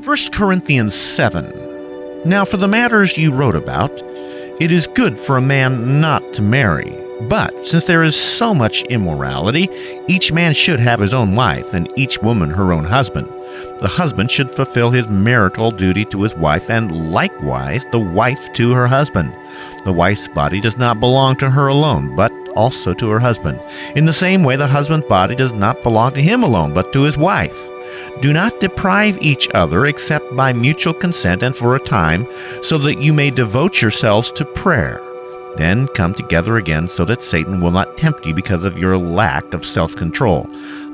1 Corinthians 7. Now for the matters you wrote about, it is good for a man not to marry. But since there is so much immorality, each man should have his own wife, and each woman her own husband. The husband should fulfill his marital duty to his wife, and likewise the wife to her husband. The wife's body does not belong to her alone, but also to her husband. In the same way, the husband's body does not belong to him alone, but to his wife. Do not deprive each other except by mutual consent and for a time, so that you may devote yourselves to prayer. Then come together again so that Satan will not tempt you because of your lack of self-control.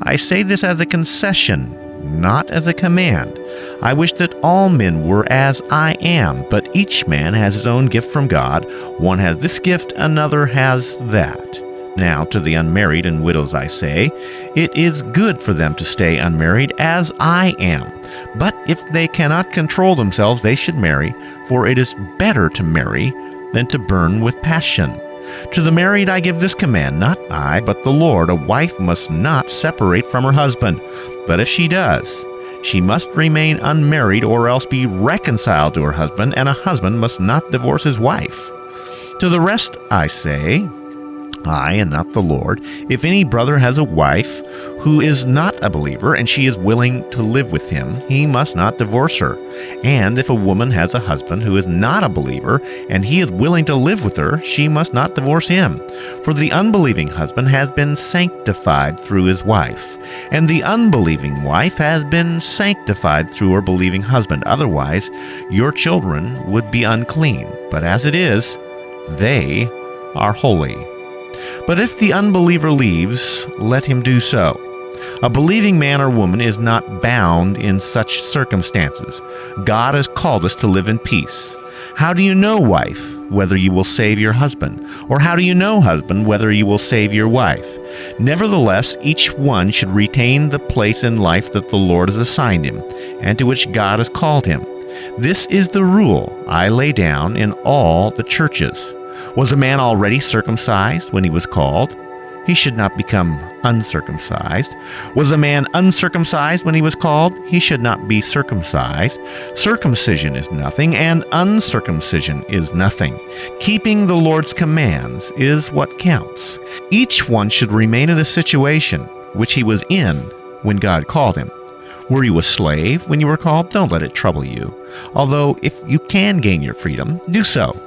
I say this as a concession, not as a command. I wish that all men were as I am, but each man has his own gift from God. One has this gift, another has that. Now to the unmarried and widows I say, it is good for them to stay unmarried as I am. But if they cannot control themselves, they should marry, for it is better to marry than to burn with passion. To the married I give this command, not I, but the Lord: a wife must not separate from her husband. But if she does, she must remain unmarried or else be reconciled to her husband, and a husband must not divorce his wife. To the rest I say, I and not the Lord, if any brother has a wife who is not a believer and she is willing to live with him, he must not divorce her. And if a woman has a husband who is not a believer and he is willing to live with her, she must not divorce him. For the unbelieving husband has been sanctified through his wife, and the unbelieving wife has been sanctified through her believing husband. Otherwise, your children would be unclean, but as it is, they are holy. But if the unbeliever leaves, let him do so. A believing man or woman is not bound in such circumstances. God has called us to live in peace. How do you know, wife, whether you will save your husband? Or how do you know, husband, whether you will save your wife? Nevertheless, each one should retain the place in life that the Lord has assigned him, and to which God has called him. This is the rule I lay down in all the churches. Was a man already circumcised when he was called? He should not become uncircumcised. Was a man uncircumcised when he was called? He should not be circumcised. Circumcision is nothing, and uncircumcision is nothing. Keeping the Lord's commands is what counts. Each one should remain in the situation which he was in when God called him. Were you a slave when you were called? Don't let it trouble you. Although if you can gain your freedom, do so.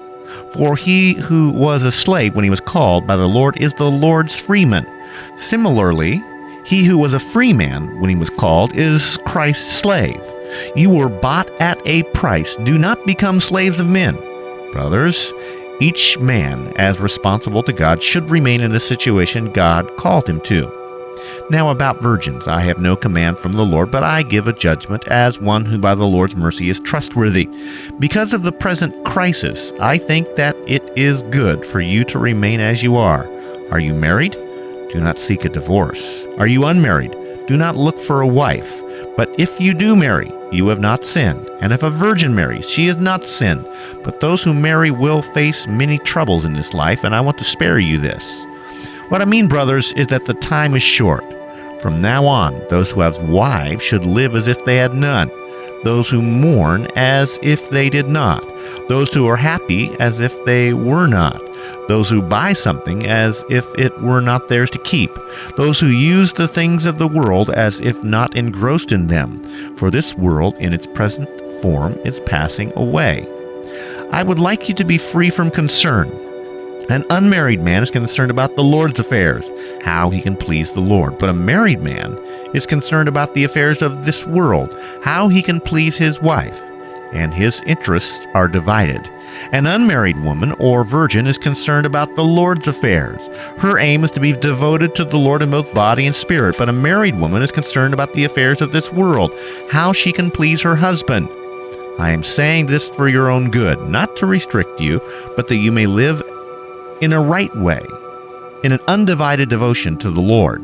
For he who was a slave when he was called by the Lord is the Lord's freeman. Similarly, he who was a free man when he was called is Christ's slave. You were bought at a price. Do not become slaves of men. Brothers, each man, as responsible to God, should remain in the situation God called him to. Now about virgins, I have no command from the Lord, but I give a judgment as one who by the Lord's mercy is trustworthy. Because of the present crisis, I think that it is good for you to remain as you are. Are you married? Do not seek a divorce. Are you unmarried? Do not look for a wife. But if you do marry, you have not sinned. And if a virgin marries, she has not sinned. But those who marry will face many troubles in this life, and I want to spare you this. What I mean, brothers, is that the time is short. From now on, those who have wives should live as if they had none, those who mourn as if they did not, those who are happy as if they were not, those who buy something as if it were not theirs to keep, those who use the things of the world as if not engrossed in them, for this world in its present form is passing away. I would like you to be free from concern. An unmarried man is concerned about the Lord's affairs, how he can please the Lord. But a married man is concerned about the affairs of this world, how he can please his wife, and his interests are divided. An unmarried woman or virgin is concerned about the Lord's affairs. Her aim is to be devoted to the Lord in both body and spirit. But a married woman is concerned about the affairs of this world, how she can please her husband. I am saying this for your own good, not to restrict you, but that you may live in a right way, in an undivided devotion to the Lord.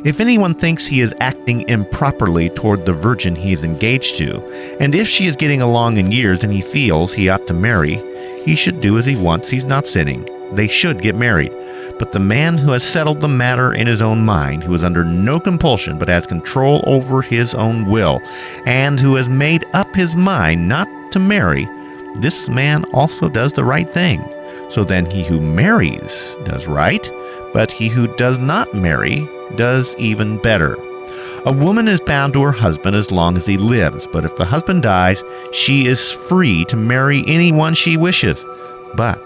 If anyone thinks he is acting improperly toward the virgin he is engaged to, and if she is getting along in years and he feels he ought to marry, he should do as he wants. He's not sinning. they should get married. But the man who has settled the matter in his own mind, who is under no compulsion but has control over his own will, and who has made up his mind not to marry, this man also does the right thing. So then he who marries does right, but he who does not marry does even better. A woman is bound to her husband as long as he lives, but if the husband dies, she is free to marry anyone she wishes. But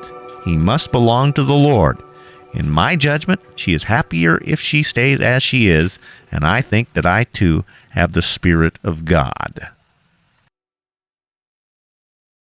he must belong to the Lord. In my judgment, she is happier if she stays as she is, and I think that I too have the Spirit of God.